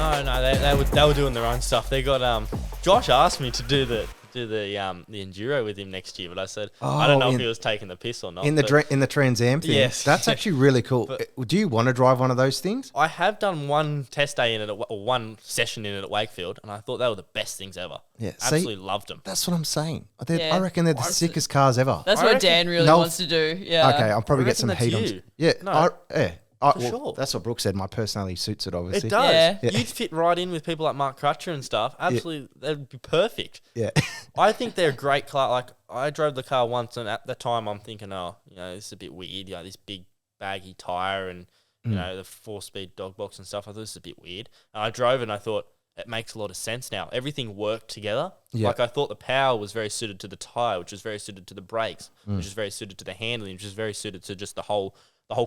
No, they were doing their own stuff. They got Josh asked me to do the enduro with him next year, but I said I don't know if he was taking the piss or not. In the Trans Am thing, yes, that's actually really cool. But do you want to drive one of those things? I have done one test day in it, or one session in it at Wakefield, and I thought they were the best things ever. Yeah, absolutely loved them. That's what I'm saying. I reckon they're the sickest cars ever. That's what Dan really wants to do. Yeah. Okay, I'll probably get some heat on. Yeah, sure. That's what Brooke said. My personality suits it, obviously. It does. Yeah. You'd fit right in with people like Mark Crutcher and stuff. Absolutely, that'd be perfect. Yeah. I think they're a great car. Like, I drove the car once, and at the time I'm thinking, this is a bit weird. This big baggy tyre and, the 4-speed dog box and stuff. I thought this is a bit weird. And I drove it and I thought, it makes a lot of sense now. Everything worked together. Yeah. Like, I thought the power was very suited to the tyre, which was very suited to the brakes, which is very suited to the handling, which is very suited to just the whole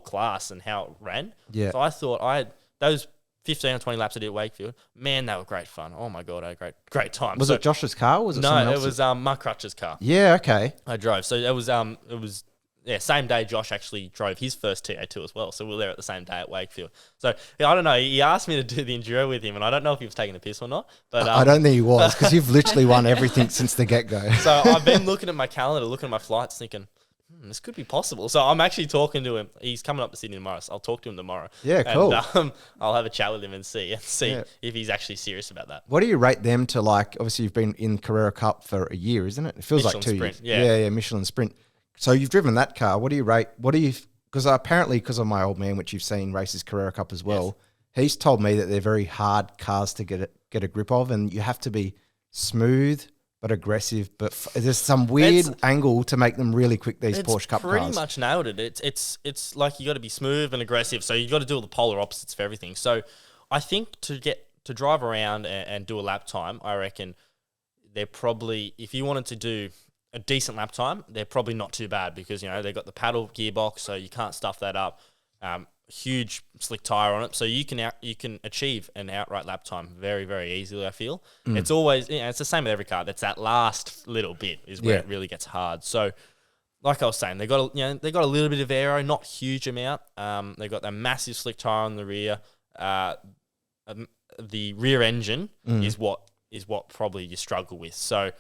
class and how it ran. Yeah. So I thought those 15 or 20 laps I did at Wakefield, man, they were great fun. Oh my God, I had a great time. Was it Josh's car? Or was it someone else's? No, it was Mark Crutcher's car. Yeah, okay. I drove. So it was same day Josh actually drove his first TA2 as well. So we were there at the same day at Wakefield. So I don't know. He asked me to do the enduro with him, and I don't know if he was taking the piss or not. But I don't think he was, because you've literally won everything since the get-go. So I've been looking at my calendar, looking at my flights, thinking, this could be possible. So I'm actually talking to him. He's coming up to Sydney tomorrow, so I'll talk to him tomorrow. Yeah, cool. And I'll have a chat with him and see if he's actually serious about that. What do you rate them to, like, obviously you've been in Carrera Cup for a year, isn't it? It feels Michelin like 2 Sprint, years. Yeah, Michelin Sprint. So you've driven that car. What do you rate? Because apparently, because of my old man, which you've seen races Carrera Cup as well, he's told me that they're very hard cars to get a grip of, and you have to be smooth but aggressive, but there's some weird angle to make them really quick, these Porsche Cup cars. Pretty much nailed it. It's like you got to be smooth and aggressive, so you got to do all the polar opposites for everything. So I think to drive around and do a lap time, I reckon they're probably, if you wanted to do a decent lap time, they're probably not too bad, because they've got the paddle gearbox, so you can't stuff that up. Huge slick tire on it, so you can achieve an outright lap time very, very easily. I feel it's always it's the same with every car. That's that last little bit is where it really gets hard. So, like I was saying, they got a little bit of aero, not huge amount. They got that massive slick tire on the rear. The rear engine is what probably you struggle with. So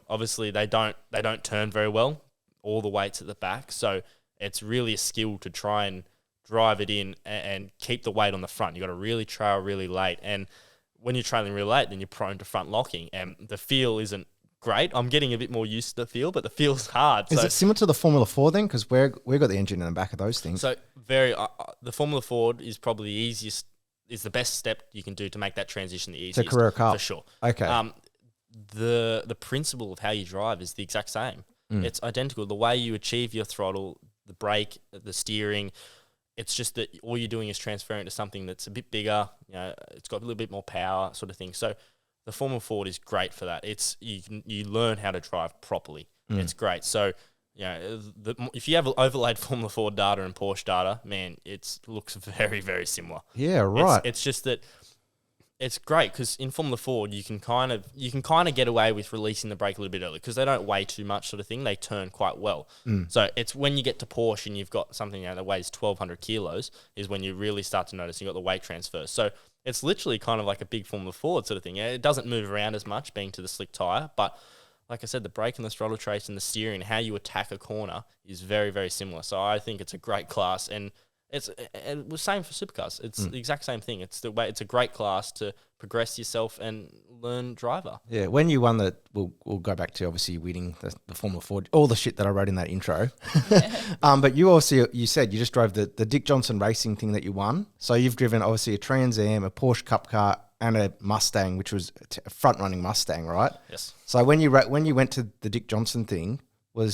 obviously they don't turn very well. All the weight's at the back, so it's really a skill to try and drive it in and keep the weight on the front. You got to really trail really late, and when you're trailing really late, then you're prone to front locking, and the feel isn't great. I'm getting a bit more used to the feel, but the feel's hard. Is it similar to the Formula 4 then? Because we've got the engine in the back of those things. So the Formula 4 is probably the easiest, is the best step you can do to make that transition the easiest. To Carrera Cup. For sure. Okay. The principle of how you drive is the exact same. It's identical. The way you achieve your throttle, the brake, the steering, it's just that all you're doing is transferring it to something that's a bit bigger. It's got a little bit more power, sort of thing. So the Formula 4 is great for that. You learn how to drive properly. It's great. So if you have overlaid Formula 4 data and Porsche data, man, it looks very, very similar. Yeah, right. It's just that it's great because in Formula 4 you can kind of get away with releasing the brake a little bit early because they don't weigh too much, sort of thing. They turn quite well. So it's when you get to Porsche and you've got something that weighs 1,200 kilos is when you really start to notice you've got the weight transfer. So it's literally kind of like a big Formula 4 sort of thing. It doesn't move around as much being to the slick tyre, but like I said, the brake and the throttle trace and the steering, how you attack a corner is very, very similar. So I think it's a great class, and it's the same for supercars. It's the exact same thing. It's a great class to progress yourself and learn driver. Yeah, when you won we'll go back to obviously winning the Formula 4, all the shit that I wrote in that intro. But you said you just drove the Dick Johnson Racing thing that you won. So you've driven obviously a Trans Am, a Porsche Cup car, and a Mustang, which was a front-running Mustang, right? Yes. So when you went to the Dick Johnson thing, were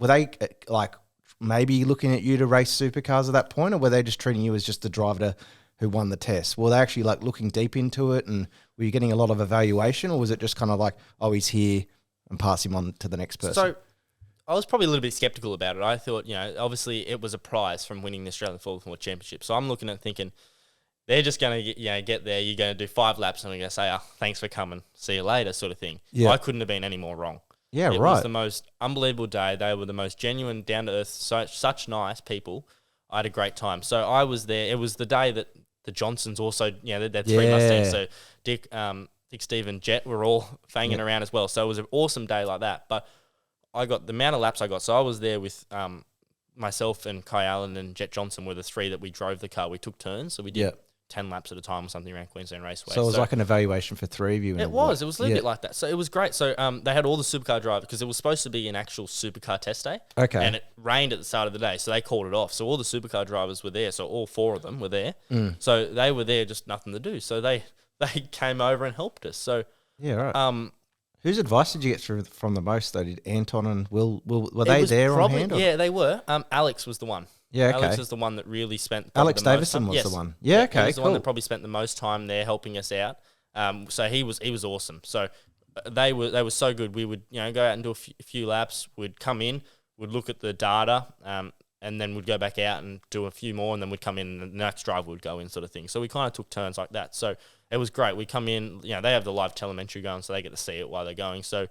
they like maybe looking at you to race supercars at that point, or were they just treating you as just the driver who won the test? Were they actually like looking deep into it, and were you getting a lot of evaluation, or was it just kind of like, oh, he's here and pass him on to the next person? So I was probably a little bit skeptical about it. I thought, obviously it was a prize from winning the Australian Formula 4 Championship. So I'm looking at thinking, they're just going to get there. You're going to do 5 laps and they're going to say, oh, thanks for coming. See you later, sort of thing. Yeah. I couldn't have been any more wrong. Yeah, it right. was the most unbelievable day. They were the most genuine, down-to-earth, such nice people. I had a great time. So I was there. It was the day that the Johnsons also, they're three Mustangs. Yeah. So Dick, Steve, and Jet were all fanging around as well. So it was an awesome day like that. But I got the amount of laps I got. So I was there with myself and Kai Allen and Jet Johnson were the three that we drove the car. We took turns. So we did 10 laps at a time or something around Queensland Raceway. So it was like an evaluation for three of you. It was a little bit like that. So it was great. So they had all the supercar drivers because it was supposed to be an actual supercar test day. Okay. And it rained at the start of the day, so they called it off. So all the supercar drivers were there. So all four of them were there. So they were there, just nothing to do. So they came over and helped us. So yeah, right. Whose advice did you get from the most though? Did Anton and Will were they there on hand? Or? Yeah, they were. Alex was the one. Yeah, okay. Alex is the one that really spent. Alex Davison was the one. Yeah, okay, he was the cool. one that probably spent the most time there helping us out. So he was awesome. So they were so good. We would go out and do a few laps. We'd come in, we'd look at the data, and then we'd go back out and do a few more, and then we'd come in, and the next driver would go in, sort of thing. So we kind of took turns like that. So it was great. We come in, they have the live telemetry going, so they get to see it while they're going. So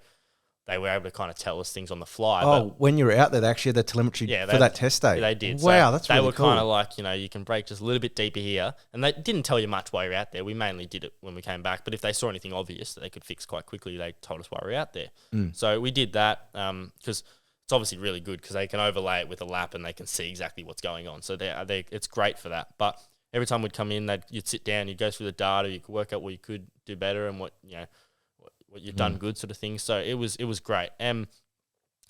they were able to kind of tell us things on the fly. Oh, when you were out there, they actually had the telemetry for that test day. They did. Wow, so that's really cool. They were kind of like, you can brake just a little bit deeper here. And they didn't tell you much while you're out there. We mainly did it when we came back. But if they saw anything obvious that they could fix quite quickly, they told us while we were out there. So we did that because it's obviously really good because they can overlay it with a lap and they can see exactly what's going on. So it's great for that. But every time we'd come in, you'd sit down, you'd go through the data, you could work out what you could do better and what you've done good, sort of thing. So it was great. And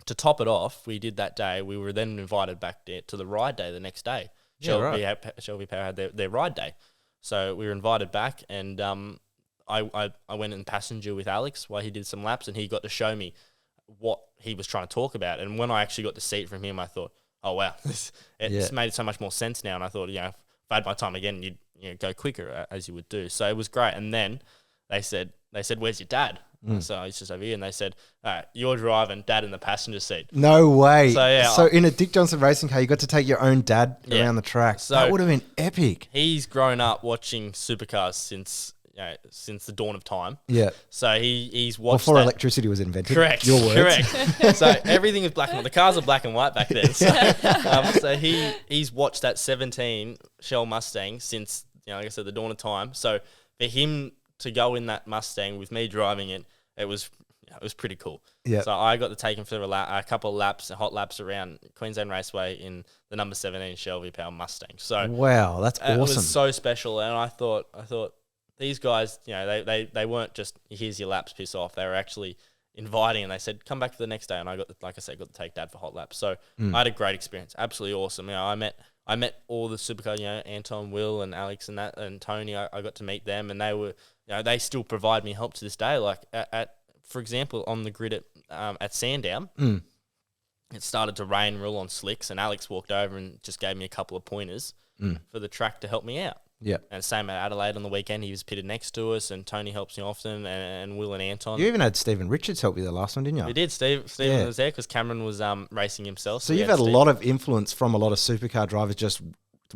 to top it off, we did that day. We were then invited back to the ride day the next day. Shelby Power had their ride day, so we were invited back. And I went in passenger with Alex while he did some laps, and he got to show me what he was trying to talk about. And when I actually got to see it from him, I thought, oh wow, it's made so much more sense now. And I thought, if I had my time again, you'd go quicker as you would do. So it was great. And then they said, where's your dad? So I was just over here, and they said, all right, you're driving, dad in the passenger seat. No way. So in a Dick Johnson racing car, you got to take your own dad around the track. So that would have been epic. He's grown up watching supercars since the dawn of time. Yeah. So he's watched before electricity was invented. Correct. Your words. Correct. So everything was black and white. The cars are black and white back then. So he's watched that 17 Shell Mustang since, like I said, the dawn of time. So for him to go in that Mustang with me driving it, it was pretty cool. Yeah. So I got to take him for a couple of laps, hot laps around Queensland Raceway in the number 17 Shelby Power Mustang. So wow, that's awesome. It was so special, and I thought these guys, they weren't just here's your laps, piss off. They were actually inviting, and they said come back for the next day, and I got to take dad for hot laps. So I had a great experience, absolutely awesome. I met all the supercar, Anton, Will, and Alex, and Tony. I got to meet them, and they were, they still provide me help to this day. Like for example, on the grid at Sandown, it started to rain real on slicks, and Alex walked over and just gave me a couple of pointers for the track to help me out. Yeah. And same at Adelaide on the weekend, he was pitted next to us, and Tony helps me often, and Will and Anton. You even had Stephen Richards help you the last one, didn't you? We did. Stephen was there because Cameron was racing himself. So you've had a lot of influence from a lot of supercar drivers just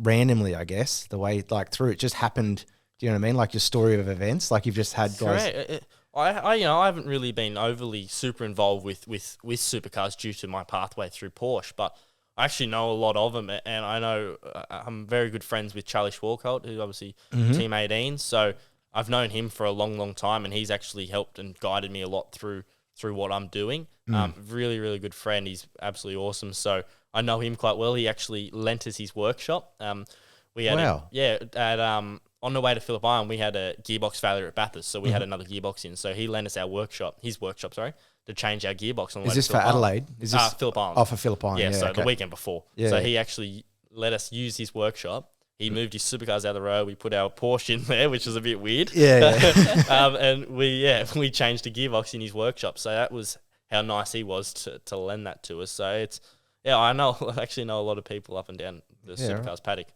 randomly, I guess, the way through it just happened. Do you know what I mean? Like your story of events, like you've just had guys. Correct. I haven't really been overly super involved with supercars due to my pathway through Porsche, but I actually know a lot of them, and I know I'm very good friends with Charlie Schwarkolt, who's obviously Team 18. So I've known him for a long, long time, and he's actually helped and guided me a lot through what I'm doing. Really, really good friend. He's absolutely awesome. So I know him quite well. He actually lent us his workshop. We had on the way to Phillip Island, we had a gearbox failure at Bathurst, so we had another gearbox in. So he lent us his workshop, to change our gearbox on the way to Phillip Island. Is this for Adelaide? Is this Phillip Island? Oh, for Phillip Island. Yeah, so okay. the weekend before. Yeah, so he actually let us use his workshop. He moved his supercars out of the road. We put our Porsche in there, which was a bit weird. Yeah. And we changed the gearbox in his workshop. So that was how nice he was to lend that to us. So I actually know a lot of people up and down the supercars paddock.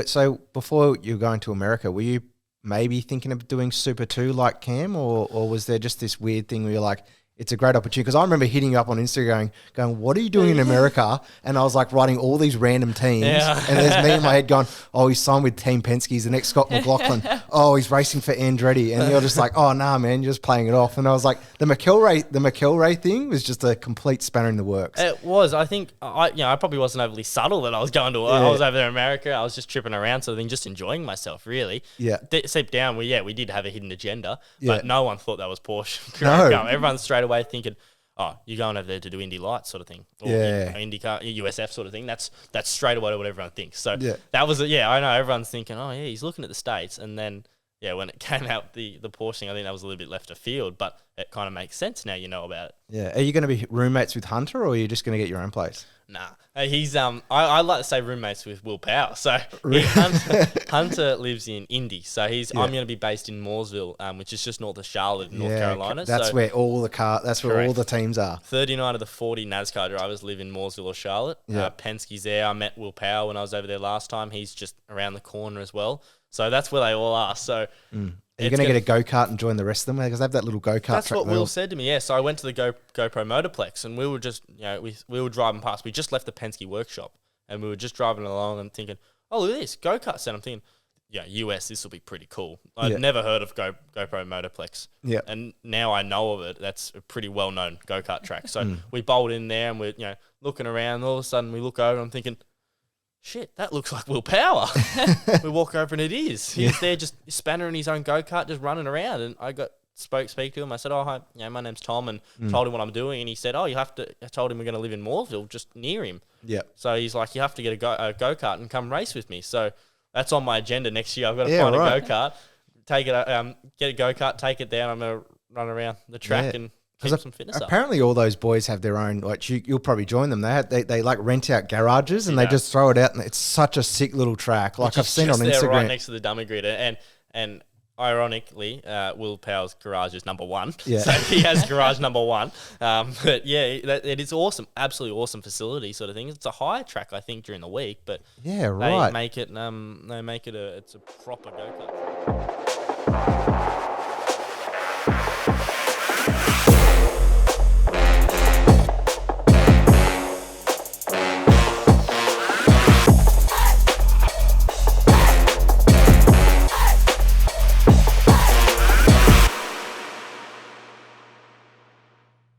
So before you were going to America, were you maybe thinking of doing Super 2 like Cam, or was there just this weird thing where you're like, it's a great opportunity because I remember hitting you up on Instagram going, what are you doing in America? And I was like writing all these random teams. Yeah. And there's me in my head going, oh, he's signed with Team Penske. He's the next Scott McLaughlin. Oh, he's racing for Andretti. And you're just like, oh, nah, man, you're just playing it off. And I was like, the McElrea thing was just a complete spanner in the works. It was. I think I probably wasn't overly subtle that I was going to. I was over there in America. I was just tripping around, sort of thing, just enjoying myself, really. Yeah. Deep down, we did have a hidden agenda, Yeah. but no one thought that was Porsche. No. Everyone's straight away thinking, oh, you're going over there to do Indy Lights sort of thing, or IndyCar, USF sort of thing. That's straight away what everyone thinks. So that was I know everyone's thinking, oh yeah, he's looking at the States, and then when it came out the Porsche thing, I think that was a little bit left of field, but it kind of makes sense now you know about it. Yeah. Are you going to be roommates with Hunter, or are you just going to get your own place? Nah, he's I like to say roommates with Will Power. So Hunter lives in Indy, so I'm going to be based in Mooresville, which is just north of Charlotte, North Carolina. That's where all the teams are. 39 of the 40 NASCAR drivers live in Mooresville or Charlotte. Yeah. Penske's there. I met Will Power when I was over there last time. He's just around the corner as well. So that's where they all are. So. Are you going to get a go-kart and join the rest of them? Because they have that little go-kart track. That's what Will said to me, yeah. So I went to the GoPro Motorplex, and we were just, we were driving past. We just left the Penske workshop, and we were just driving along and thinking, oh, look at this, go-kart set. I'm thinking, US, this will be pretty cool. I'd never heard of GoPro Motorplex. Yeah. And now I know of it. That's a pretty well-known go-kart track. So we bowled in there, and we're, looking around. And all of a sudden, we look over, and I'm thinking, shit, that looks like Will Power. We walk over and it is. He's there just spannering his own go-kart, just running around. And I speak to him. I said, oh, hi, my name's Tom, and told him what I'm doing. And he said, oh, I told him we're going to live in Mooresville, just near him. Yeah. So he's like, you have to get a go-kart and come race with me. So that's on my agenda next year. I've got to find a go-kart, get a go-kart, take it down. I'm going to run around the track and keep some fitness up. Apparently all those boys have their own, like you'll probably join them. They like rent out garages and they just throw it out, and it's such a sick little track. Like I've seen on Instagram. Right next to the dummy grid. And ironically, Will Power's garage is number one. Yeah. So he has garage number one. But it is awesome. Absolutely awesome facility sort of thing. It's a higher track, I think, during the week, but they make it it's a proper go-kart track.